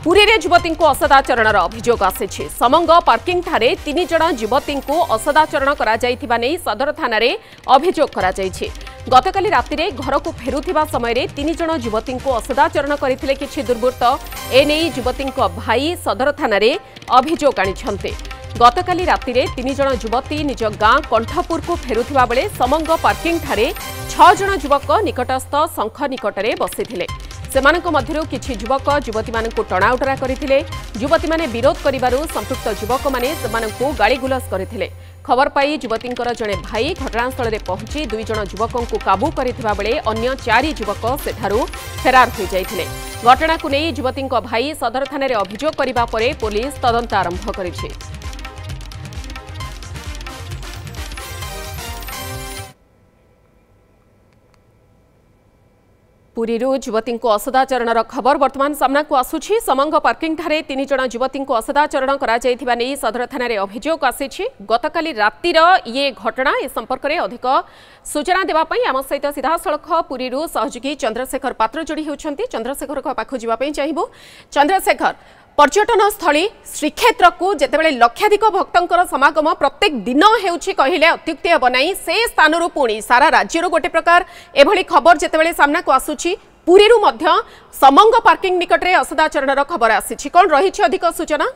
पुरी रे युवती को असदाचरण अभियोग आसी समंग पार्किंग ठारे 3 जन युवती को असदाचरण नहीं सदर थाना अभियोग कर गतकाली राति घर को फेरुवा समय 3 जन युवती को असदाचरण करते किछि दुर्बृत्त एने युवती भाई सदर थाना अभियोग आनिछन्ते। गतकाली राति 3 जन युवती निज गाँ कंठपुर को फेरुवा बेले समंग पार्किंग ठारे 6 जन युवक निकटस्थ शंख निकटरे बसिथिले। सेमानक मध्यरु किछि युवक युवती मानकु टणाउटरा करिथिले। युवती माने विरोध करिबारु संपृक्त युवक माने सेमानकु गाली गुलस करिथिले। खबर पाई युवतींकर जणे भाई घटनास्थल रे पहुंची 2 जन युवकंकु काबू करिथिबा बेले अन्य 4 युवक सेठारु फेरार होई जाइथिले। घटनाकु नै युवतींक भाई सदर थाना रे अभियोग करिबा परे पुलिस तदंत आरंभ करिछि। पुरी युवती को असदाचरण खबर वर्तमान सामना को आसुछि। समंग पार्किंग ठारे 3 जन युवती को असदाचरण करा जायथिबा नै सदर थाना रे अभियोग आसीछि। गतकाली रातिर ये घटना ए संपर्क में अधिक सूचना देवा पई आम सहित सीधा सड़क पुरी सहयोगी चंद्रशेखर पात्र जोड़ी होउछन्ति। चंद्रशेखर को पाखु जीवा पई चाहिबो। चंद्रशेखर, पर्यटन स्थली श्रीक्षेत्र को जितेबाला लक्षाधिक भक्तंकर समागम प्रत्येक दिन हेउछि कहिले अत्युक्ति हेब नाही। से स्थानरू पुणी सारा राज्यर गोटे प्रकार एभली खबर जितेबाला सामना को आसुछि। पुरी मध्य समंग पार्किंग निकटरे असदाचरण खबर आसीछि। कोन रहिछि अधिक सूचना?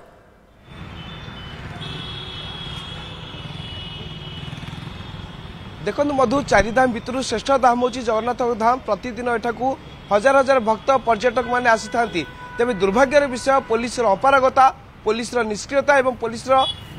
देखो मधु, 4 धाम भितर श्रेष्ठ धाम होछि जगन्नाथ धाम। प्रतिदिन एठाकू हजार हजार भक्त पर्यटक माने आसी थांती। तेज दुर्भाग्यर विषय पुलिस अपारगता, पुलिस निष्क्रियता और पुलिस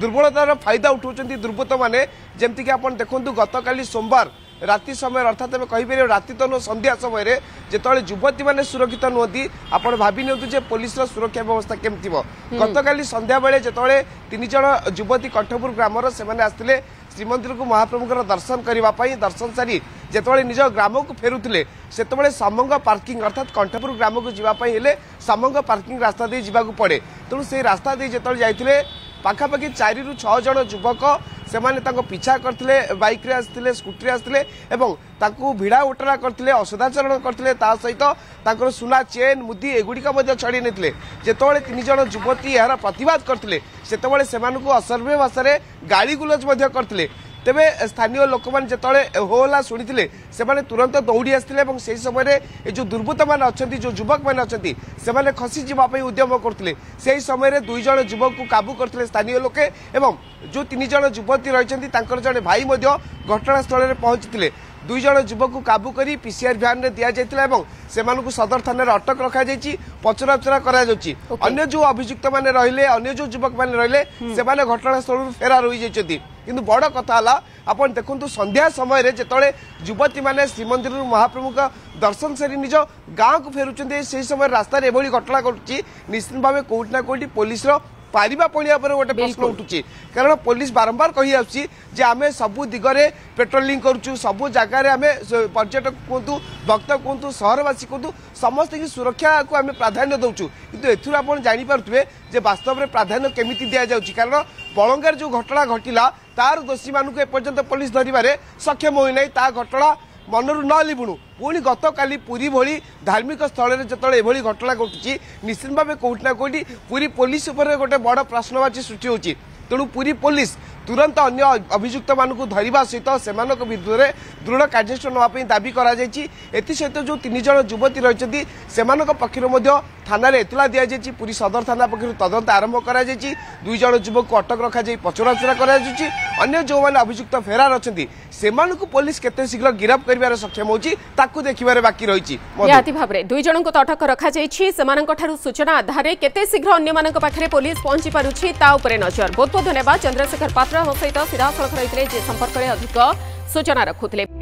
दुर्बलतार फायदा उठाउछन्ती दुर्बृत्त माने। जेमती कि आपण देखंतु गतकाली सोमवार राति समय अर्थात कहीपर राति तो संध्या समय जिते युवती मैंने सुरक्षित नुहति आपण भावी नियंतु जे पुलिस सुरक्षा व्यवस्था केमती थी। गतकाली संध्या बेले जिते 3 जन युवती कंठपुर ग्रामर से आसते श्रीमंदिर को महाप्रभुकर दर्शन करने दर्शन सारी जिते निज ग्राम को फेरुले से समंग पार्किंग अर्थात कंठपुर ग्राम को जावाई समंग पार्किंग रास्ता दे जावाक पड़े। तेणु से रास्ता दे जिते जाते पाखापाखि 4 ରୁ 6 जन युवक से पिछा करते बाइक रे आसते स्कूटी आसते और भिड़ा उटरा करते असदाचरण करते सहित सुना चेन मुदी एगुड़िक छड़ी नहीं। जिते 3 जन युवती यार प्रतिवाद करते से असभ्य भाषा गाड़ी गुलज करते। तेबे स्थानीय लोक मैंने जिते होला शुणी से तुरंत दौड़ी आसते से समय जो दुर्बृत्त मैंने अच्छा जो युवक मैंने अच्छा से खसी जावाई उद्यम करते। से समय 2 जन युवक को काबू करते स्थानीय लोके एवं जो 3 जन युवती रही जड़े भाई घटनास्थल में पहुंची 2 जन युवक को काबू कर पीसीआर भ्यान में दि जाता से सदर थाना अटक रखा पचराउचरा अन्य जो अभियुक्त मैंने रहिले अन्य जो युवक मैंने रहिले से घटनास्थल फेरार हो जाती। किंतु बड़ कथा आप देखु संध्या समय जिते युवती मैंने श्रीमंदिर महाप्रभु का दर्शन सारी निज गाँव को फेरुंट से समय रास्ता एभली घटना घटुची निश्चित भाव कोठी ना कोठी पुलिस पारिबा पड़िया पर गोटे प्रश्न उठुची। कारण पुलिस बारंबार कही आछि जे आमे सबु दिगरे पेट्रोलिंग करूछु, सबु जगह आमे पर्यटक कहतु भक्त कहतु सहरवासी कहतु समस्त की सुरक्षा को आमे प्राधान्य दउछु। किंतु एथुर आपण जानि पारथुबे जे वास्तव में प्राधान्य केमिति दिया जाउची। कारण बळंगार जो घटना घटिला तार दोषी मानक एपर्यंत पुलिस धरिबारे सक्षम होई नै। ता घटना मनरू न लिबुणु पुणी गतकाली पुरी भली धार्मिक स्थल में जिते एभली घटना घटुची निश्चित भाव कोठी ना कोठी पुरी पुलिस उपर गोटे बड़ प्रश्नवाची सृष्टि होची। तेणु पुरी पुलिस तुरंत अन्य अभियुक्त मानक धरिबा सहित से विरुद्ध में दृढ़ कार्यानुष्ठान नापी दाबी सहित जो 3 जन युवती रही से पक्षर थाना एतला दि जाए। पुरी सदर थाना पक्ष तदंत आरंभ कर 2 जन युवक को अटक रखा पचराउचरा कर जो मैंने अभियुक्त फेरार अच्छा से पुलिस केते शीघ्र गिरफ्त कर सक्षम होची ताकू देखिबारे बाकी रही। निहाती भाबरे 2 जन को अटक रखा सूचना आधार केते शीघ्र अन्य मानक पाखरे पुलिस पहुंची पारुछि ता उपरे नजर। बहुत बहुत धन्यवाद चंद्रशेखर पात्र सहित सीधा सड़क रही संपर्क में अधिक सूचना रखुले।